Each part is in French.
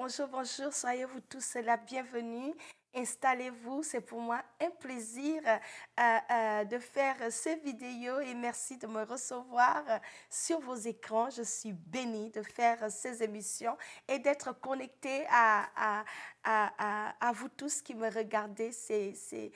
bonjour, bonjour, soyez-vous tous la bienvenue. Installez-vous, c'est pour moi un plaisir de faire ces vidéos et merci de me recevoir sur vos écrans. Je suis bénie de faire ces émissions et d'être connectée à vous tous qui me regardez. C'est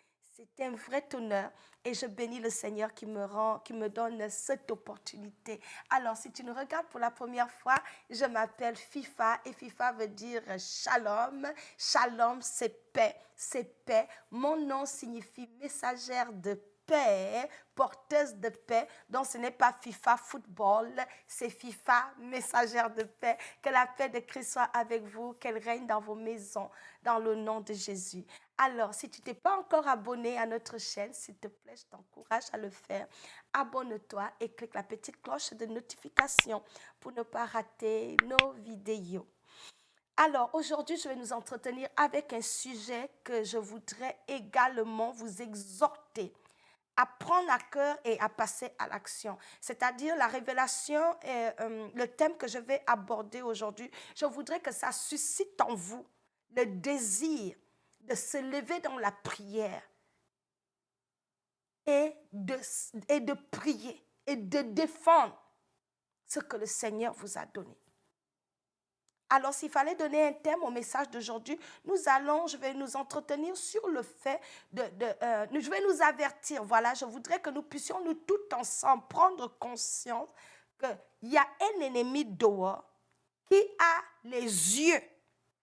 un vrai honneur et je bénis le Seigneur qui me donne cette opportunité. Alors, si tu nous regardes pour la première fois, je m'appelle FIFA et FIFA veut dire shalom. Shalom, c'est paix, c'est paix. Mon nom signifie messagère de paix, porteuse de paix. Donc, ce n'est pas FIFA football, c'est FIFA messagère de paix. Que la paix de Christ soit avec vous, qu'elle règne dans vos maisons, dans le nom de Jésus. Alors, si tu t'es pas encore abonné à notre chaîne, s'il te plaît, je t'encourage à le faire. Abonne-toi et clique la petite cloche de notification pour ne pas rater nos vidéos. Alors, aujourd'hui, je vais nous entretenir avec un sujet que je voudrais également vous exhorter à prendre à cœur et à passer à l'action. C'est-à-dire la révélation, le thème que je vais aborder aujourd'hui. Je voudrais que ça suscite en vous le désir de se lever dans la prière et de prier et de défendre ce que le Seigneur vous a donné. Alors, s'il fallait donner un thème au message d'aujourd'hui, je vais nous entretenir sur le fait je vais nous avertir. Voilà, je voudrais que nous puissions, nous tous ensemble, prendre conscience qu'il y a un ennemi dehors qui a les yeux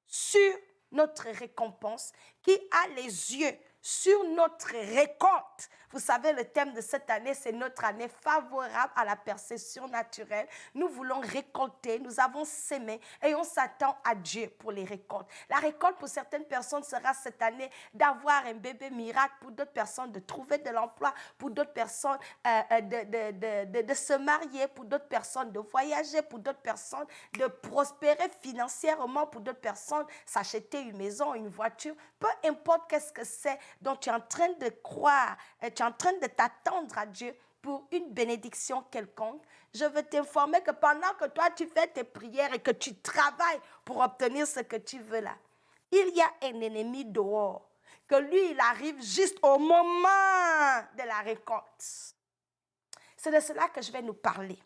sur notre récompense, qui a les yeux sur notre récolte. Vous savez, le thème de cette année, c'est notre année favorable à la perception naturelle. Nous voulons récolter, nous avons sémé et on s'attend à Dieu pour les récoltes. La récolte pour certaines personnes sera cette année d'avoir un bébé miracle, pour d'autres personnes de trouver de l'emploi, pour d'autres personnes de se marier, pour d'autres personnes de voyager, pour d'autres personnes de prospérer financièrement, pour d'autres personnes s'acheter une maison, une voiture. Peu importe qu'est-ce que c'est dont tu es en train de croire, tu es en train de t'attendre à Dieu pour une bénédiction quelconque, je veux t'informer que pendant que toi tu fais tes prières et que tu travailles pour obtenir ce que tu veux là, il y a un ennemi dehors, que lui il arrive juste au moment de la récolte. C'est de cela que je vais nous parler.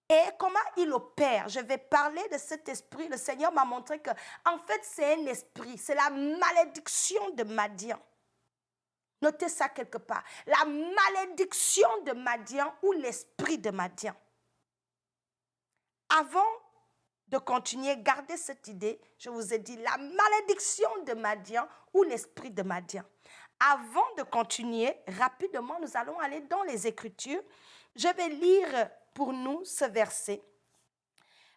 Et comment il opère? Je vais parler de cet esprit. Le Seigneur m'a montré que, en fait, c'est un esprit. C'est la malédiction de Madian. Notez ça quelque part. La malédiction de Madian ou l'esprit de Madian. Avant de continuer, gardez cette idée. Je vous ai dit la malédiction de Madian ou l'esprit de Madian. Avant de continuer, rapidement, nous allons aller dans les Écritures. Je vais lire pour nous ce verset.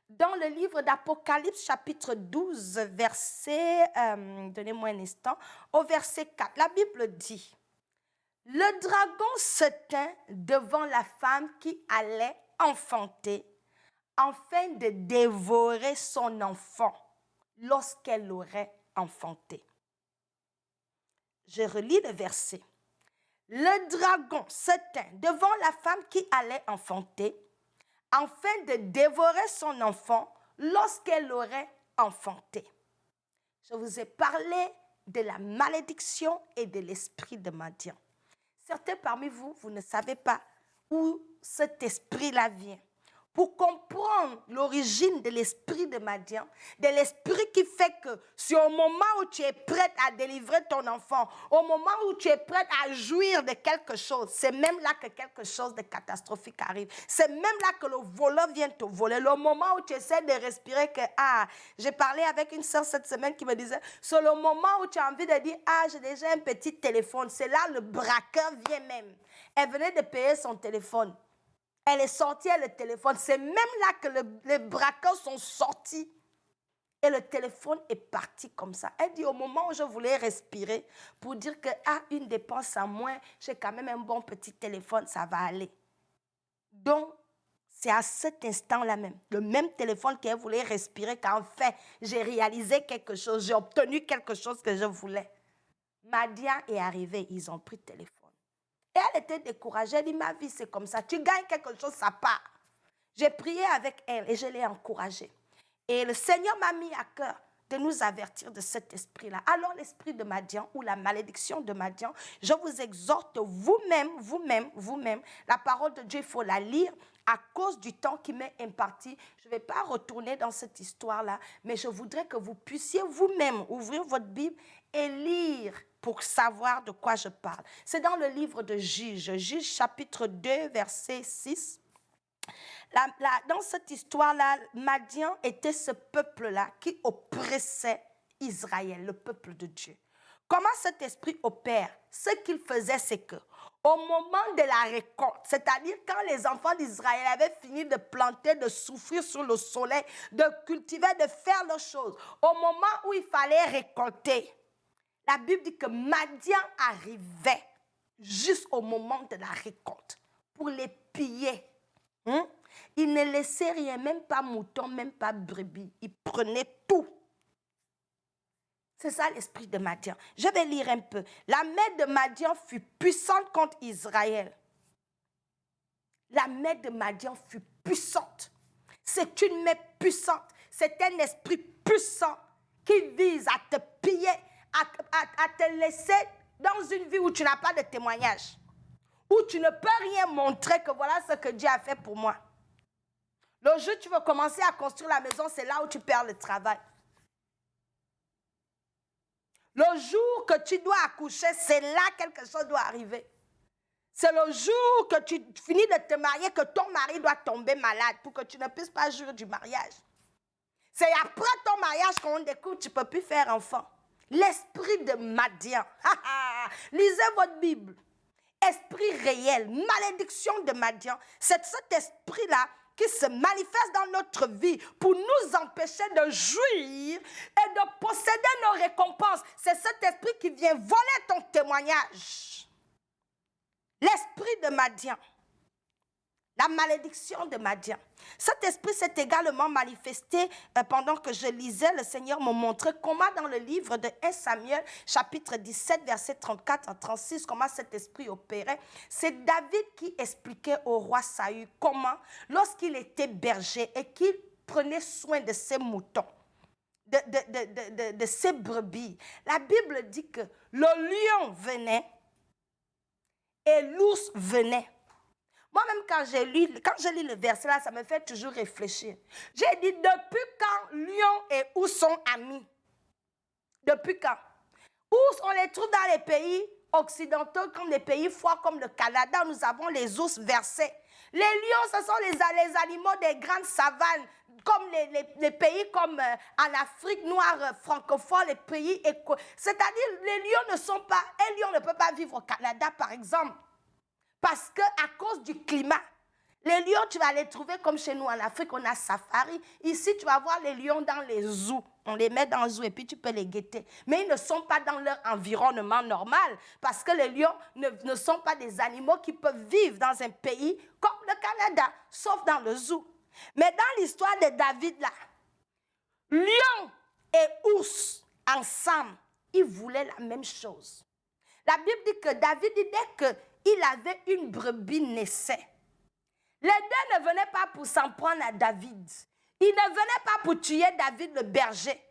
Dans le livre d'Apocalypse, chapitre 12, verset, donnez-moi un instant, au verset 4, la Bible dit, « Le dragon se tint devant la femme qui allait enfanter, afin de dévorer son enfant lorsqu'elle l'aurait enfanté. » Je relis le verset. « Le dragon se tint devant la femme qui allait enfanter, afin de dévorer son enfant lorsqu'elle l'aurait enfanté. » Je vous ai parlé de la malédiction et de l'esprit de Madian. Certains parmi vous, vous ne savez pas où cet esprit-là vient. Pour comprendre l'origine de l'esprit de Madian, de l'esprit qui fait que c'est au moment où tu es prête à délivrer ton enfant, au moment où tu es prête à jouir de quelque chose, c'est même là que quelque chose de catastrophique arrive. C'est même là que le voleur vient te voler. Le moment où tu essaies de respirer que, j'ai parlé avec une soeur cette semaine qui me disait, c'est le moment où tu as envie de dire, j'ai déjà un petit téléphone. C'est là le braqueur vient même. Elle venait de payer son téléphone. Elle est sortie, elle a le téléphone. C'est même là que les braqueurs sont sortis. Et le téléphone est parti comme ça. Elle dit, au moment où je voulais respirer, pour dire que, une dépense en moins, j'ai quand même un bon petit téléphone, ça va aller. Donc, c'est à cet instant-là même, le même téléphone qu'elle voulait respirer, qu'enfin, j'ai réalisé quelque chose, j'ai obtenu quelque chose que je voulais. Madian est arrivé, ils ont pris le téléphone. Et elle était découragée. Elle dit, ma vie, c'est comme ça. Tu gagnes quelque chose, ça part. J'ai prié avec elle et je l'ai encouragée. Et le Seigneur m'a mis à cœur de nous avertir de cet esprit-là. Alors l'esprit de Madian ou la malédiction de Madian, je vous exhorte vous-même, la parole de Dieu, il faut la lire à cause du temps qui m'est imparti. Je ne vais pas retourner dans cette histoire-là, mais je voudrais que vous puissiez vous-même ouvrir votre Bible et lire pour savoir de quoi je parle. C'est dans le livre de Juges, Juges chapitre 2, verset 6. Dans cette histoire-là, Madian était ce peuple-là qui oppressait Israël, le peuple de Dieu. Comment cet esprit opère? Ce qu'il faisait, c'est que au moment de la récolte, c'est-à-dire quand les enfants d'Israël avaient fini de planter, de souffrir sous le soleil, de cultiver, de faire leurs choses, au moment où il fallait récolter, la Bible dit que Madian arrivait jusqu'au moment de la récolte pour les piller. Il ne laissait rien, même pas mouton, même pas brebis. Il prenait tout. C'est ça l'esprit de Madian. Je vais lire un peu. La main de Madian fut puissante contre Israël. La main de Madian fut puissante. C'est une main puissante. C'est un esprit puissant qui vise à te piller, à te laisser dans une vie où tu n'as pas de témoignage, où tu ne peux rien montrer que voilà ce que Dieu a fait pour moi. Le jour où tu veux commencer à construire la maison, c'est là où tu perds le travail. Le jour que tu dois accoucher, c'est là que quelque chose doit arriver. C'est le jour que tu finis de te marier que ton mari doit tomber malade pour que tu ne puisses pas jouir du mariage. C'est après ton mariage qu'on découvre que tu ne peux plus faire enfant. L'esprit de Madian. Lisez votre Bible. Esprit réel, malédiction de Madian. C'est cet esprit-là qui se manifeste dans notre vie pour nous empêcher de jouir et de posséder nos récompenses. C'est cet esprit qui vient voler ton témoignage. L'esprit de Madian. La malédiction de Madian. Cet esprit s'est également manifesté pendant que je lisais. Le Seigneur me montrait comment dans le livre de 1 Samuel, chapitre 17, verset 34 à 36, comment cet esprit opérait. C'est David qui expliquait au roi Saül comment, lorsqu'il était berger et qu'il prenait soin de ses moutons, de ses brebis, la Bible dit que le lion venait et l'ours venait. Moi-même, quand je lis le verset là, ça me fait toujours réfléchir. J'ai dit, depuis quand lion et ours sont amis? Depuis quand? Ours, on les trouve dans les pays occidentaux, comme les pays froids, comme le Canada, nous avons les ours versés. Les lions, ce sont les animaux des grandes savanes, comme les pays comme en Afrique noire, francophone, les pays... C'est-à-dire, les lions ne sont pas... Un lion ne peut pas vivre au Canada, par exemple. Parce qu'à cause du climat, les lions, tu vas les trouver comme chez nous en Afrique, on a safari. Ici, tu vas voir les lions dans les zoos. On les met dans le zoo et puis tu peux les guetter. Mais ils ne sont pas dans leur environnement normal parce que les lions ne sont pas des animaux qui peuvent vivre dans un pays comme le Canada, sauf dans le zoo. Mais dans l'histoire de David, là, lion et ours, ensemble, ils voulaient la même chose. La Bible dit que David, dès qu'il avait une brebis naissait, les deux ne venaient pas pour s'en prendre à David. Ils ne venaient pas pour tuer David le berger.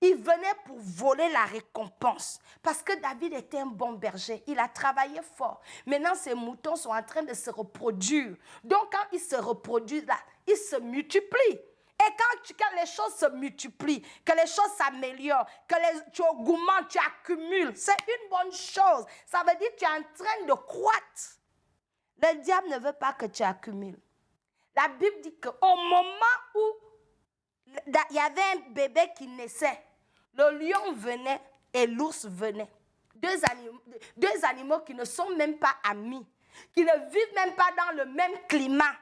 Ils venaient pour voler la récompense. Parce que David était un bon berger. Il a travaillé fort. Maintenant, ses moutons sont en train de se reproduire. Donc, quand ils se reproduisent là, ils se multiplient. Et quand les choses se multiplient, que les choses s'améliorent, que tu augmentes, tu accumules, c'est une bonne chose. Ça veut dire que tu es en train de croître. Le diable ne veut pas que tu accumules. La Bible dit qu'au moment où il y avait un bébé qui naissait, le lion venait et l'ours venait. Deux animaux qui ne sont même pas amis, qui ne vivent même pas dans le même climat.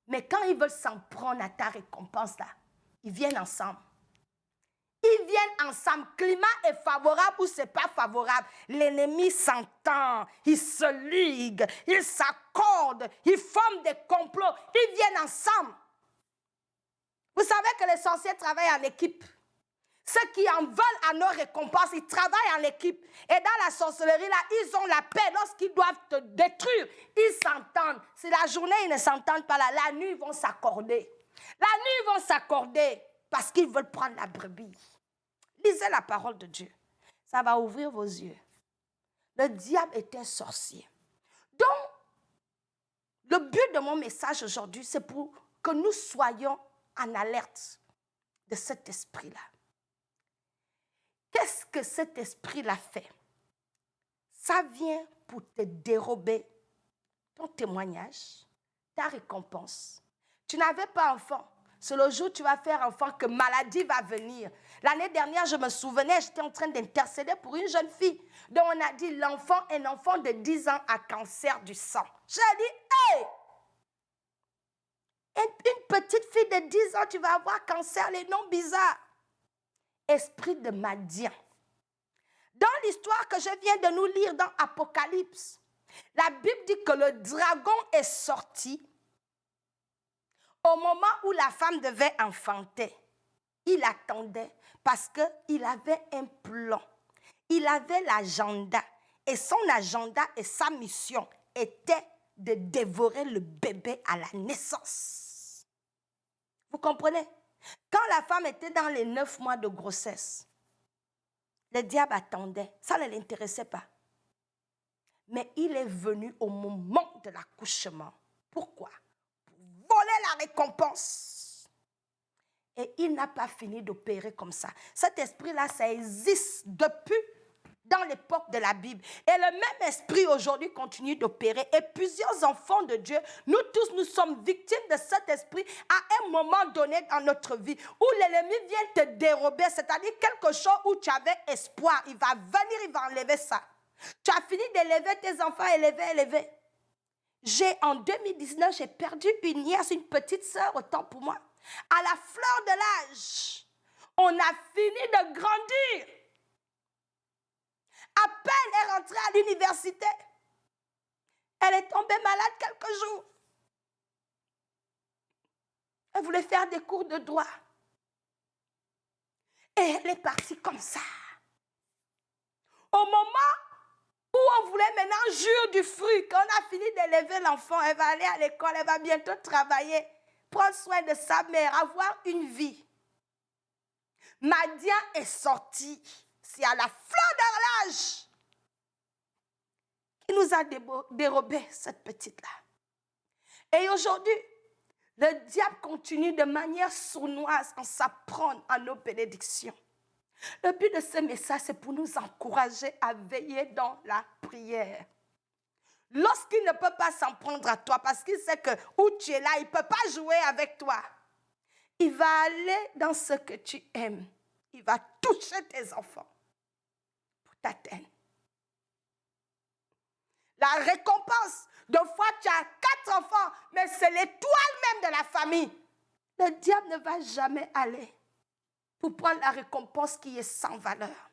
Mais quand ils veulent s'en prendre à ta récompense, là, ils viennent ensemble. Ils viennent ensemble. Climat est favorable ou c'est pas favorable. L'ennemi s'entend, ils se liguent, ils s'accordent, ils forment des complots. Ils viennent ensemble. Vous savez que les sorciers travaillent en équipe. Ceux qui en veulent à nos récompenses, ils travaillent en équipe. Et dans la sorcellerie, là, ils ont la paix. Lorsqu'ils doivent te détruire, ils s'entendent. Si la journée, ils ne s'entendent pas là, la nuit, ils vont s'accorder. La nuit, ils vont s'accorder. parce qu'ils veulent prendre la brebis. Lisez la parole de Dieu. Ça va ouvrir vos yeux. Le diable est un sorcier. Donc, le but de mon message aujourd'hui, c'est pour que nous soyons en alerte de cet esprit-là. Qu'est-ce que cet esprit-là fait? Ça vient pour te dérober ton témoignage, ta récompense. Tu n'avais pas enfant. C'est le jour où tu vas faire enfant que maladie va venir. L'année dernière, je me souvenais, j'étais en train d'intercéder pour une jeune fille dont on a dit l'enfant, un enfant de 10 ans a cancer du sang. J'ai dit, hey! Une petite fille de 10 ans, tu vas avoir cancer, les noms bizarres. Esprit de Madian. Dans l'histoire que je viens de nous lire dans Apocalypse, la Bible dit que le dragon est sorti au moment où la femme devait enfanter. Il attendait parce qu'il avait un plan. Il avait l'agenda. Et son agenda et sa mission étaient de dévorer le bébé à la naissance. Vous comprenez? Quand la femme était dans les 9 mois de grossesse, le diable attendait. Ça ne l'intéressait pas. Mais il est venu au moment de l'accouchement. Pourquoi? Pour voler la récompense. Et il n'a pas fini d'opérer comme ça. Cet esprit-là, ça existe depuis dans l'époque de la Bible. Et le même esprit aujourd'hui continue d'opérer. Et plusieurs enfants de Dieu, nous tous, nous sommes victimes de cet esprit à un moment donné dans notre vie où l'ennemi vient te dérober, c'est-à-dire quelque chose où tu avais espoir. Il va venir, il va enlever ça. Tu as fini d'élever tes enfants, élever. En 2019, j'ai perdu une nièce, une petite sœur, autant pour moi. À la fleur de l'âge, on a fini de grandir. À peine elle est rentrée à l'université, elle est tombée malade quelques jours. Elle voulait faire des cours de droit. Et elle est partie comme ça. Au moment où on voulait maintenant jure du fruit, quand on a fini d'élever l'enfant, elle va aller à l'école, elle va bientôt travailler, prendre soin de sa mère, avoir une vie. Madian est sorti. C'est à la fleur de l'âge qui nous a dérobé cette petite-là. Et aujourd'hui, le diable continue de manière sournoise en s'apprendre à nos bénédictions. Le but de ce message, c'est pour nous encourager à veiller dans la prière. Lorsqu'il ne peut pas s'en prendre à toi, parce qu'il sait que où tu es là, il ne peut pas jouer avec toi. Il va aller dans ce que tu aimes. Il va toucher tes enfants pour t'atteindre. La récompense, de fois tu as 4 enfants, mais c'est l'étoile même de la famille. Le diable ne va jamais aller pour prendre la récompense qui est sans valeur.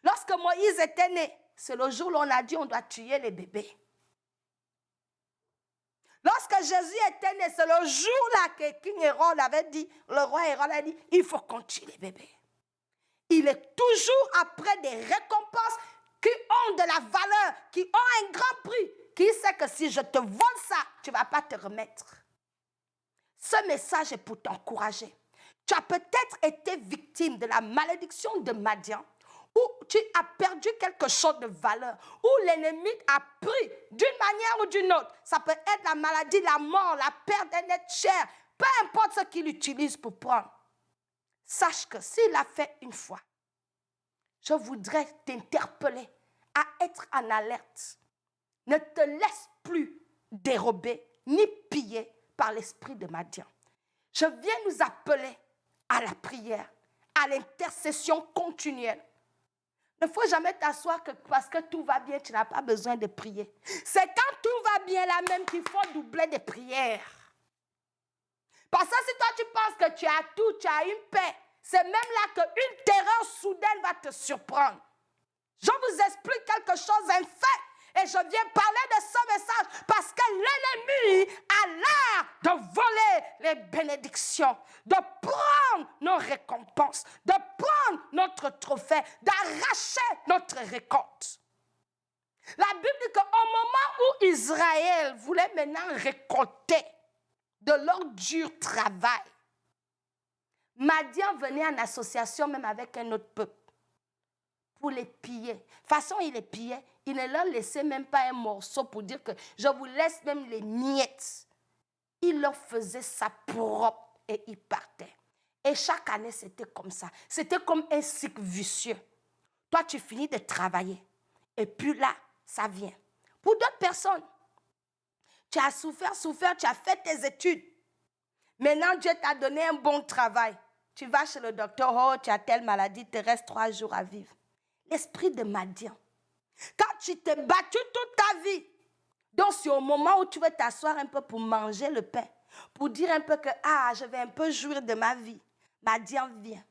Lorsque Moïse était né, c'est le jour où on a dit on doit tuer les bébés. Lorsque Jésus était né, c'est le jour-là que King Hérode avait dit, le roi Hérode a dit, il faut qu'on tue les bébés. Il est toujours après des récompenses qui ont de la valeur, qui ont un grand prix, qui sait que si je te vole ça, tu ne vas pas te remettre. Ce message est pour t'encourager. Tu as peut-être été victime de la malédiction de Madian, où tu as perdu quelque chose de valeur, où l'ennemi a pris d'une manière ou d'une autre. Ça peut être la maladie, la mort, la perte d'un être cher, peu importe ce qu'il utilise pour prendre. Sache que s'il l'a fait une fois, je voudrais t'interpeller à être en alerte. Ne te laisse plus dérober ni piller par l'esprit de Madian. Je viens nous appeler à la prière, à l'intercession continuelle. Il ne faut jamais t'asseoir que parce que tout va bien, tu n'as pas besoin de prier. C'est quand tout va bien là même qu'il faut doubler des prières. Parce que si toi tu penses que tu as tout, tu as une paix, c'est même là qu'une terreur soudaine va te surprendre. Je vous explique quelque chose, un fait. Et je viens parler de ce message parce que l'ennemi a l'air de voler les bénédictions, de prendre nos récompenses, de prendre notre trophée, d'arracher notre récolte. La Bible dit qu'au moment où Israël voulait maintenant récolter de leur dur travail, Madian venait en association même avec un autre peuple pour les piller. De toute façon, il les pillait. Il ne leur laissait même pas un morceau pour dire que je vous laisse même les miettes. Il leur faisait ça propre et ils partaient. Et chaque année, c'était comme ça. C'était comme un cycle vicieux. Toi, tu finis de travailler. Et puis là, ça vient. Pour d'autres personnes, tu as souffert, tu as fait tes études. Maintenant, Dieu t'a donné un bon travail. Tu vas chez le docteur, oh, tu as telle maladie, il te reste 3 jours à vivre. L'esprit de Madian. Quand tu t'es battu toute ta vie, donc c'est au moment où tu veux t'asseoir un peu pour manger le pain, pour dire un peu que, je vais un peu jouir de ma vie. Madian vient.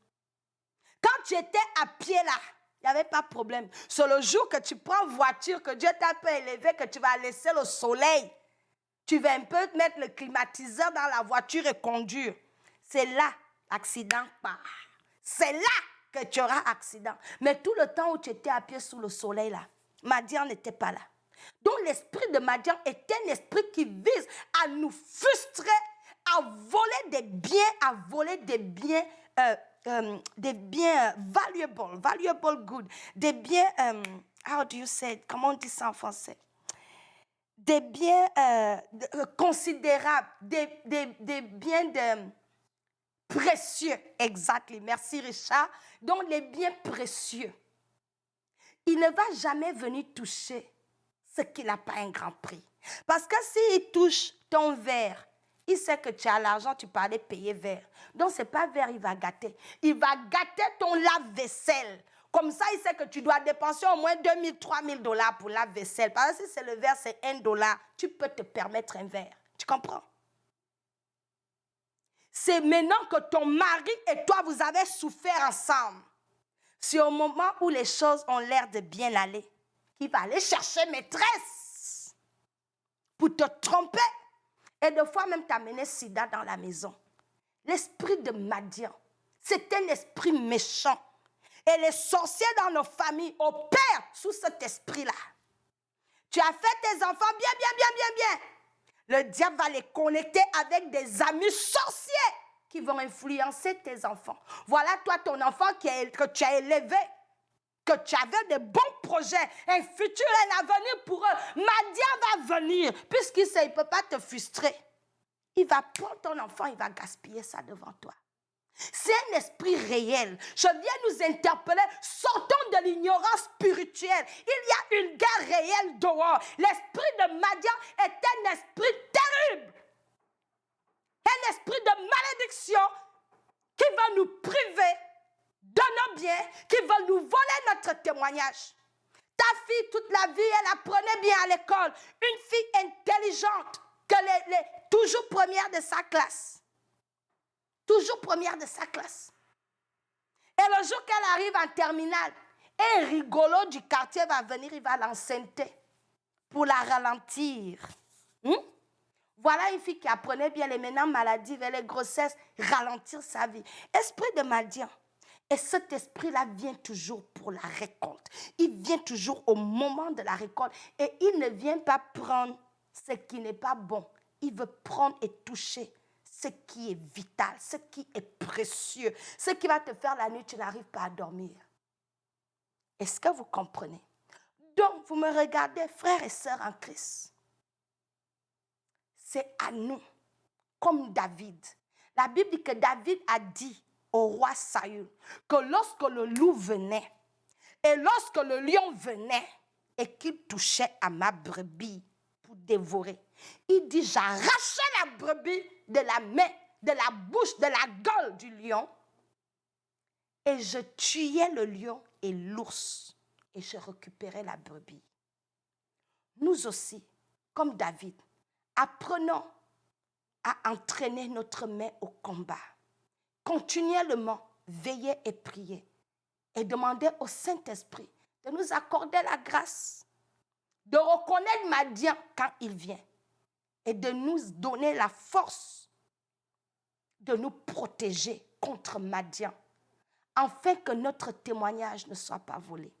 Quand tu étais à pied là, il n'y avait pas de problème. C'est le jour que tu prends voiture, que Dieu t'a peu élevé, que tu vas laisser le soleil. Tu vas un peu mettre le climatiseur dans la voiture et conduire. C'est là, l'accident part. C'est là que tu auras accident. Mais tout le temps où tu étais à pied sous le soleil là, Madian n'était pas là. Donc l'esprit de Madian est un esprit qui vise à nous frustrer, à voler des biens, valuable good, des biens, how do you say it? Comment on dit ça en français? Des biens considérables, des biens précieux, exactement. Merci Richard. Donc les biens précieux. Il ne va jamais venir toucher ce qui n'a pas un grand prix. Parce que s'il touche ton verre, il sait que tu as l'argent, tu peux aller payer verre. Donc ce n'est pas verre, il va gâter. Il va gâter ton lave-vaisselle. Comme ça, il sait que tu dois dépenser au moins 2 000, 3 000 $ pour la vaisselle. Parce que si c'est le verre, c'est $1, tu peux te permettre un verre. Tu comprends? C'est maintenant que ton mari et toi, vous avez souffert ensemble. C'est au moment où les choses ont l'air de bien aller qu'il va aller chercher maîtresse pour te tromper. Et des fois même t'amener sida dans la maison. L'esprit de Madian, c'est un esprit méchant. Et les sorciers dans nos familles opèrent sous cet esprit-là. Tu as fait tes enfants bien. Le diable va les connecter avec des amis sorciers qui vont influencer tes enfants. Voilà toi ton enfant que tu as élevé, que tu avais de bons projets, un futur, un avenir pour eux. Madian va venir, puisqu'il sait, il ne peut pas te frustrer. Il va prendre ton enfant, il va gaspiller ça devant toi. C'est un esprit réel. Je viens nous interpeller. Sortons de l'ignorance spirituelle. Il y a une guerre réelle dehors. L'esprit de Madian est un esprit terrible. Un esprit de malédiction qui va nous priver de nos biens, qui va nous voler notre témoignage. Ta fille, toute la vie, elle apprenait bien à l'école. Une fille intelligente, toujours première de sa classe. Toujours première de sa classe. Et le jour qu'elle arrive en terminale, un rigolo du quartier va venir, il va l'enceinte pour la ralentir. Voilà une fille qui apprenait bien les maintenant maladies, les grossesses, ralentir sa vie. Esprit de Madian. Et cet esprit-là vient toujours pour la récolte. Il vient toujours au moment de la récolte. Et il ne vient pas prendre ce qui n'est pas bon. Il veut prendre et toucher ce qui est vital, ce qui est précieux, ce qui va te faire la nuit, tu n'arrives pas à dormir. Est-ce que vous comprenez? Donc, vous me regardez, frères et sœurs en Christ. C'est à nous, comme David. La Bible dit que David a dit au roi Saül que lorsque le loup venait et lorsque le lion venait et qu'il touchait à ma brebis pour dévorer, il dit, j'arrachais la brebis de la main, de la bouche, de la gueule du lion et je tuais le lion et l'ours et je récupérais la brebis. Nous aussi, comme David, apprenons à entraîner notre main au combat. Continuellement, veiller et prier et demander au Saint-Esprit de nous accorder la grâce, de reconnaître Madian quand il vient et de nous donner la force de nous protéger contre Madian, afin que notre témoignage ne soit pas volé,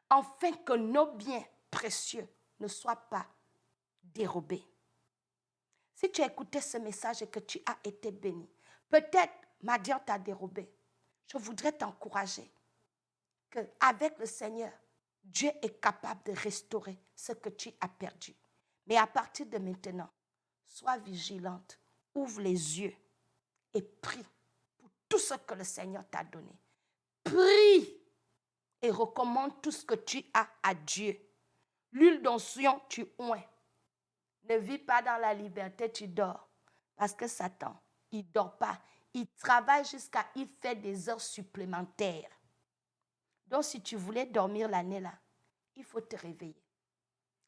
afin que nos biens précieux ne soient pas dérobés. Si tu as écouté ce message et que tu as été béni, peut-être Madian t'a dérobé. Je voudrais t'encourager qu'avec le Seigneur, Dieu est capable de restaurer ce que tu as perdu. Mais à partir de maintenant, sois vigilante, ouvre les yeux et prie pour tout ce que le Seigneur t'a donné. Prie et recommande tout ce que tu as à Dieu. L'huile d'onction, tu oins. Ne vis pas dans la liberté, tu dors. Parce que Satan, il ne dort pas. Il travaille jusqu'à il fait des heures supplémentaires. Donc, si tu voulais dormir l'année là, il faut te réveiller.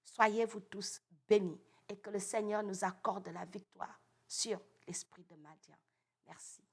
Soyez-vous tous bénis et que le Seigneur nous accorde la victoire sur l'esprit de Madian. Merci.